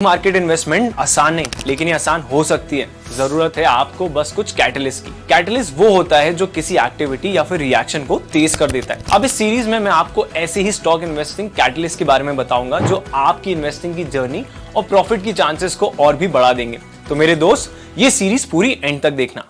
Market investment आसान नहीं, लेकिन ये आसान हो सकती है। जरूरत है आपको बस कुछ कैटलिस्ट की। कैटलिस्ट वो होता है जो किसी एक्टिविटी या फिर रिएक्शन को तेज कर देता है। अब इस सीरीज में मैं आपको ऐसे ही स्टॉक इन्वेस्टिंग कैटलिस्ट के बारे में बताऊंगा जो आपकी इन्वेस्टिंग की जर्नी और प्रॉफिट की चांसेस को और भी बढ़ा देंगे। तो मेरे दोस्त, ये सीरीज पूरी एंड तक देखना।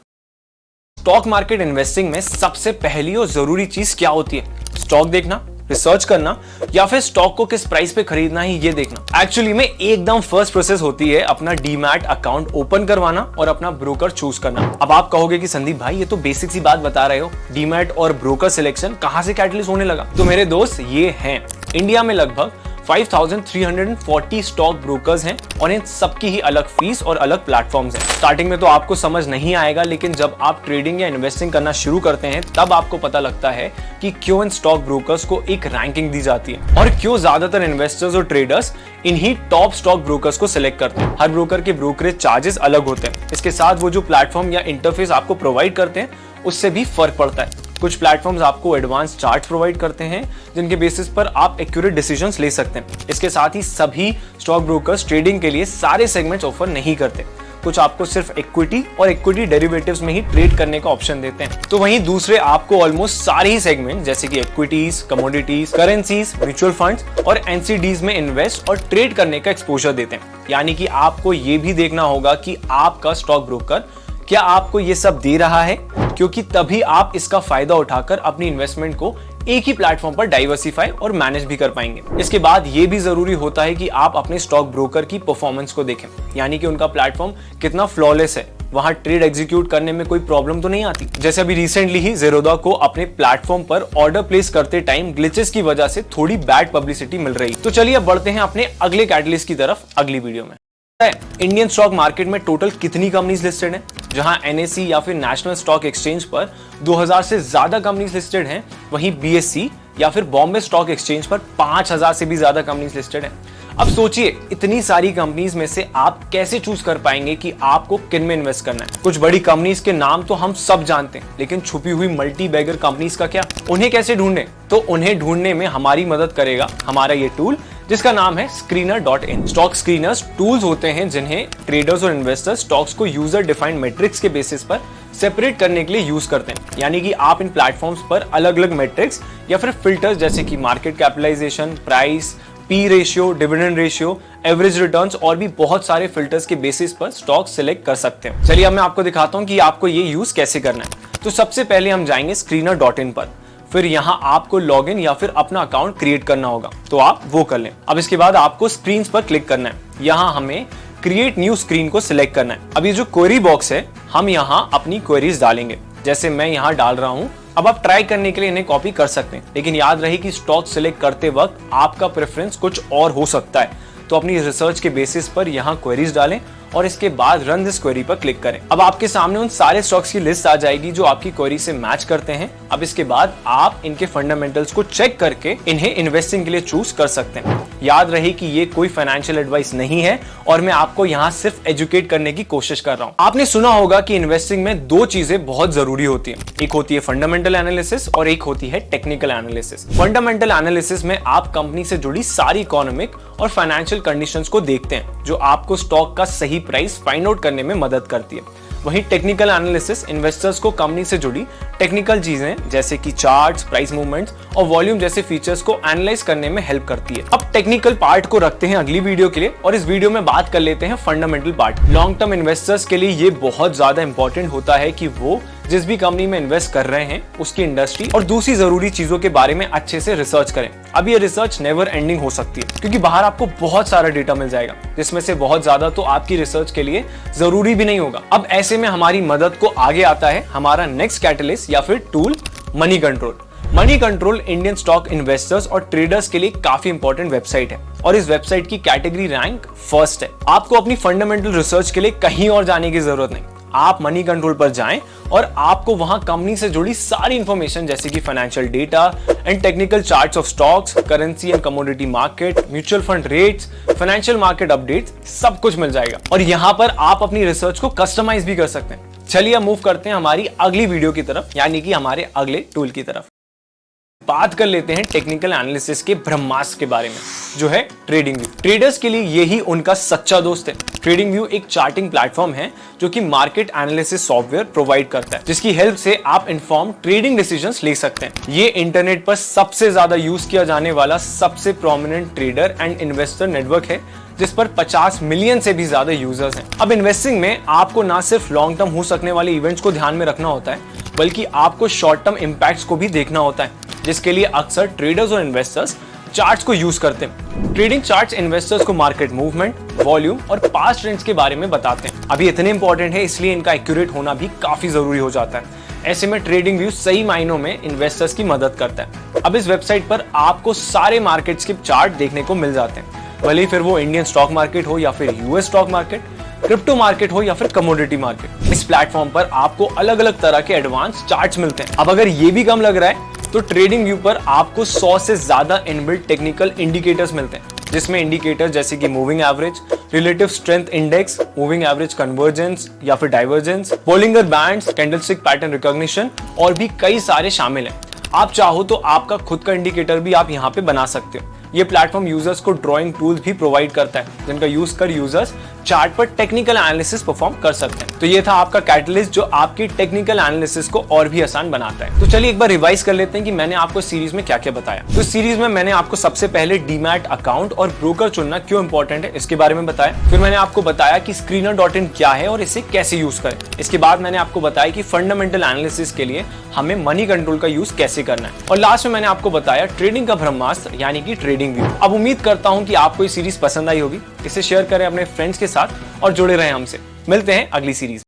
स्टॉक मार्केट इन्वेस्टिंग में सबसे पहली और जरूरी चीज क्या होती है? स्टॉक देखना, रिसर्च करना या फिर स्टॉक को किस प्राइस पे खरीदना है ये देखना। एक्चुअली में एकदम फर्स्ट प्रोसेस होती है अपना डीमैट अकाउंट ओपन करवाना और अपना ब्रोकर चूज करना। अब आप कहोगे कि संदीप भाई ये तो बेसिक सी बात बता रहे हो, डीमैट और ब्रोकर सिलेक्शन कहां से कैटलिस्ट होने लगा? तो मेरे दोस्त, ये हैं इंडिया में लगभग 5340 स्टॉक ब्रोकर्स हैं और इन सबकी ही अलग फीस और अलग प्लेटफॉर्म्स हैं। स्टार्टिंग में तो आपको समझ नहीं आएगा, लेकिन जब आप ट्रेडिंग या इन्वेस्टिंग करना शुरू करते हैं तब आपको पता लगता है कि क्यों इन स्टॉक ब्रोकर्स को एक रैंकिंग दी जाती है और क्यों ज्यादातर इन्वेस्टर्स और ट्रेडर्स इन्हीं टॉप स्टॉक ब्रोकर्स को सिलेक्ट करते हैं। हर ब्रोकर के ब्रोकरेज चार्जेस अलग होते हैं। इसके साथ वो जो प्लेटफॉर्म या इंटरफेस आपको प्रोवाइड करते हैं उससे भी फर्क पड़ता है। कुछ प्लेटफॉर्म्स आपको एडवांस चार्ट प्रोवाइड करते हैं जिनके बेसिस पर आप एक्यूरेट डिसीजंस ले सकते हैं। इसके साथ ही सभी स्टॉक ब्रोकर्स ट्रेडिंग के लिए सारे सेगमेंट्स ऑफर नहीं करते। कुछ आपको सिर्फ इक्विटी और इक्विटी डेरिवेटिव्स में ही ट्रेड करने का ऑप्शन देते हैं, तो वहीं दूसरे आपको ऑलमोस्ट सारे ही सेगमेंट जैसे कि equities, commodities, currencies, mutual funds और एनसीडीज में इन्वेस्ट और ट्रेड करने का एक्सपोजर देते हैं। यानी कि आपको ये भी देखना होगा कि आपका स्टॉक ब्रोकर क्या आपको ये सब दे रहा है, क्योंकि तभी आप इसका फायदा उठाकर अपनी इन्वेस्टमेंट को एक ही प्लेटफॉर्म पर डाइवर्सिफाई और मैनेज भी कर पाएंगे। इसके बाद ये भी जरूरी होता है कि आप अपने स्टॉक ब्रोकर की परफॉर्मेंस को देखें, यानी कि उनका प्लेटफॉर्म कितना फ्लॉलेस है, वहां ट्रेड एग्जीक्यूट करने में कोई प्रॉब्लम तो नहीं आती। जैसे अभी रिसेंटली ही ज़ेरोधा को अपने प्लेटफॉर्म पर ऑर्डर प्लेस करते टाइम ग्लिचेस की वजह से थोड़ी बैड पब्लिसिटी मिल रही। तो चलिए अब बढ़ते हैं अपने अगले कैटलिस्ट की तरफ अगली वीडियो में। इंडियन स्टॉक मार्केट में टोटल कितनी कंपनीज लिस्टेड हैं? जहां एनएसई या फिर नेशनल स्टॉक एक्सचेंज पर 2000 से ज्यादा कंपनीज लिस्टेड हैं, वहीं बीएसई या फिर बॉम्बे स्टॉक एक्सचेंज पर 5000 से भी ज्यादा कंपनीज लिस्टेड हैं। अब सोचिए, इतनी सारी कंपनीज में से आप कैसे चूज कर पाएंगे कि आपको किन में इन्वेस्ट करना है? कुछ बड़ी कंपनीज के नाम तो हम सब जानते हैं, लेकिन छुपी हुई मल्टी बैगर कंपनीज का क्या? उन्हें कैसे ढूंढें? तो उन्हें ढूंढने में हमारी मदद करेगा हमारा ये टूल जिसका नाम है Screener.in। स्टॉक स्क्रीनर्स टूल्स होते हैं जिन्हें ट्रेडर्स और इन्वेस्टर्स स्टॉक्स को यूजर डिफाइंड मैट्रिक्स के बेसिस पर सेपरेट करने के लिए यूज करते हैं। यानी कि आप इन प्लेटफॉर्म्स पर अलग अलग मैट्रिक्स या फिर फिल्टर्स जैसे कि market capitalisation, price, P ratio, dividend ratio, average returns और भी बहुत सारे फिल्टर्स के बेसिस पर स्टॉक सिलेक्ट कर सकते हैं। चलिए अब मैं आपको दिखाता हूं कि आपको ये यूज कैसे करना है। तो सबसे पहले हम जाएंगे Screener.in पर, फिर यहाँ आपको लॉगिन या फिर अपना अकाउंट क्रिएट करना होगा, तो आप वो कर लें। अब इसके बाद आपको स्क्रीन पर क्लिक करना है। यहाँ हमें क्रिएट न्यू स्क्रीन को सिलेक्ट करना है। अब ये जो क्वेरी बॉक्स है, हम यहाँ अपनी क्वेरीज डालेंगे, जैसे मैं यहाँ डाल रहा हूँ। अब आप ट्राई करने के लिए इन्हें कॉपी कर सकते हैं, लेकिन याद रहे कि स्टॉक सिलेक्ट करते वक्त आपका प्रेफरेंस कुछ और हो सकता है। तो अपनी रिसर्च के बेसिस पर यहाँ क्वेरीज डालें और इसके बाद रन दिस क्वेरी पर क्लिक करें। अब आपके सामने उन सारे स्टॉक्स की लिस्ट आ जाएगी जो आपकी क्वेरी से मैच करते हैं। अब इसके बाद आप इनके फंडामेंटल्स को चेक करके इन्हें इन्वेस्टिंग के लिए चूज कर सकते हैं। याद रहे कि ये कोई फाइनेंशियल एडवाइस नहीं है और मैं आपको यहाँ सिर्फ एजुकेट करने की कोशिश कर रहा हूँ। आपने सुना होगा कि इन्वेस्टिंग में दो चीजें बहुत जरूरी होती है, एक होती है फंडामेंटल एनालिसिस और एक होती है टेक्निकल एनालिसिस। फंडामेंटल एनालिसिस में आप कंपनी से जुड़ी सारी इकोनॉमिक और फाइनेंशियल कंडीशंस को देखते हैं, जो आपको स्टॉक का सही प्राइस फाइंड आउट करने में मदद करती है। वहीं टेक्निकल एनालिसिस इन्वेस्टर्स को कंपनी से जुड़ी टेक्निकल चीजें जैसे कि चार्ट्स, प्राइस मूवमेंट्स और वॉल्यूम जैसे फीचर्स को एनालाइज करने में हेल्प करती है। अब टेक्निकल पार्ट को रखते हैं अगली वीडियो के लिए और इस वीडियो में बात कर लेते हैं fundamental part. Long term investors के लिए ये बहुत ज्यादा इंपॉर्टेंट होता है कि वो जिस भी कंपनी में इन्वेस्ट कर रहे हैं उसकी इंडस्ट्री और दूसरी जरूरी चीजों के बारे में अच्छे से रिसर्च करें। अब ये रिसर्च नेवर एंडिंग हो सकती है, क्योंकि बाहर आपको बहुत सारा डेटा मिल जाएगा, जिसमें से बहुत ज्यादा तो आपकी रिसर्च के लिए जरूरी भी नहीं होगा। अब ऐसे में हमारी मदद को आगे आता है हमारा नेक्स्ट कैटलिस्ट या फिर tool, money control. Money control Indian stock investors और ट्रेडर्स के लिए काफी इंपॉर्टेंट वेबसाइट है और इस वेबसाइट की कैटेगरी रैंक फर्स्ट है। आपको अपनी फंडामेंटल रिसर्च के लिए कहीं और जाने की जरूरत नहीं, आप मनी कंट्रोल पर जाएं और आपको वहां कंपनी से जुड़ी सारी इंफॉर्मेशन जैसे कि financial data and technical charts of stocks, currency and commodity market, mutual fund rates, financial market updates, सब कुछ मिल जाएगा और यहाँ पर आप अपनी रिसर्च को कस्टमाइज भी कर सकते हैं। चलिए अब मूव करते हैं हमारी अगली वीडियो की तरफ, यानी कि हमारे अगले टूल की तरफ। बात कर लेते हैं टेक्निकल एनालिसिस के ब्रह्मास्त्र के बारे में, जो है ट्रेडिंग व्यू। ट्रेडर्स के लिए यही उनका सच्चा दोस्त है। ट्रेडिंग व्यू एक चार्टिंग प्लेटफॉर्म है जो कि मार्केट एनालिसिस सॉफ्टवेयर प्रोवाइड करता है, जिसकी हेल्प से आप इन्फॉर्म ट्रेडिंग डिसीजंस ले सकते हैं। ये इंटरनेट पर सबसे ज्यादा यूज किया जाने वाला सबसे prominent trader and investor network है, जिस पर 50 मिलियन से भी ज्यादा यूजर्स हैं। अब इन्वेस्टिंग में आपको ना सिर्फ लॉन्ग टर्म हो सकने वाले इवेंट्स को ध्यान में रखना होता है, बल्कि आपको शॉर्ट टर्म इंपैक्ट्स को भी देखना होता है, जिसके लिए अक्सर ट्रेडर्स और इन्वेस्टर्स चार्ट्स को यूज करते हैं। ट्रेडिंग चार्ट्स इन्वेस्टर्स को मार्केट मूवमेंट, वॉल्यूम और पास्ट ट्रेंड्स के बारे में बताते हैं। अभी इतने इंपॉर्टेंट है, इसलिए इनका एक्यूरेट होना भी काफी जरूरी हो जाता है। ऐसे में ट्रेडिंग व्यू सही मायनों में इन्वेस्टर्स की मदद करता है। अब इस वेबसाइट पर आपको सारे मार्केट्स के चार्ट देखने को मिल जाते हैं, भले ही फिर वो इंडियन स्टॉक मार्केट हो या फिर US stock market, crypto market हो या फिर कमोडिटी मार्केट। इस प्लेटफॉर्म पर आपको अलग अलग तरह के एडवांस चार्ट्स मिलते हैं। अब अगर ये भी कम लग रहा है तो ट्रेडिंग व्यू पर आपको 100 से ज्यादा इनबिल्ट टेक्निकल इंडिकेटर्स मिलते हैं, जिसमें इंडिकेटर जैसे कि moving average, relative strength index, moving average convergence या फिर divergence, Bollinger bands, candlestick pattern recognition और भी कई सारे शामिल हैं। आप चाहो तो आपका खुद का इंडिकेटर भी आप यहाँ पे बना सकते हो। ये प्लेटफॉर्म यूजर्स को ड्राइंग टूल्स भी प्रोवाइड करता है, जिनका यूज कर यूजर्स चार्ट पर टेक्निकल एनालिसिस परफॉर्म कर सकते हैं। तो ये था आपका कैटलिस्ट, जो आपकी टेक्निकल एनालिसिस को और भी आसान बनाता है। तो चलिए एक बार रिवाइज कर लेते हैं कि मैंने आपको सीरीज में क्या क्या बताया। तो इस सीरीज में मैंने आपको सबसे पहले डीमैट अकाउंट और ब्रोकर चुनना क्यों इंपॉर्टेंट है इसके बारे में बताया। फिर मैंने आपको बताया कि Screener.in क्या है और इसे कैसे यूज करें। इसके बाद मैंने आपको बताया कि फंडामेंटल एनालिसिस के लिए हमें मनी कंट्रोल का यूज कैसे करना है। और लास्ट में मैंने आपको बताया ट्रेडिंग का ब्रह्मास्त्र यानी कि ट्रेडिंग व्यू। अब उम्मीद करता हूं कि आपको ये सीरीज पसंद आई होगी। इसे शेयर करें अपने फ्रेंड्स के साथ और जुड़े रहें हमसे। मिलते हैं अगली सीरीज।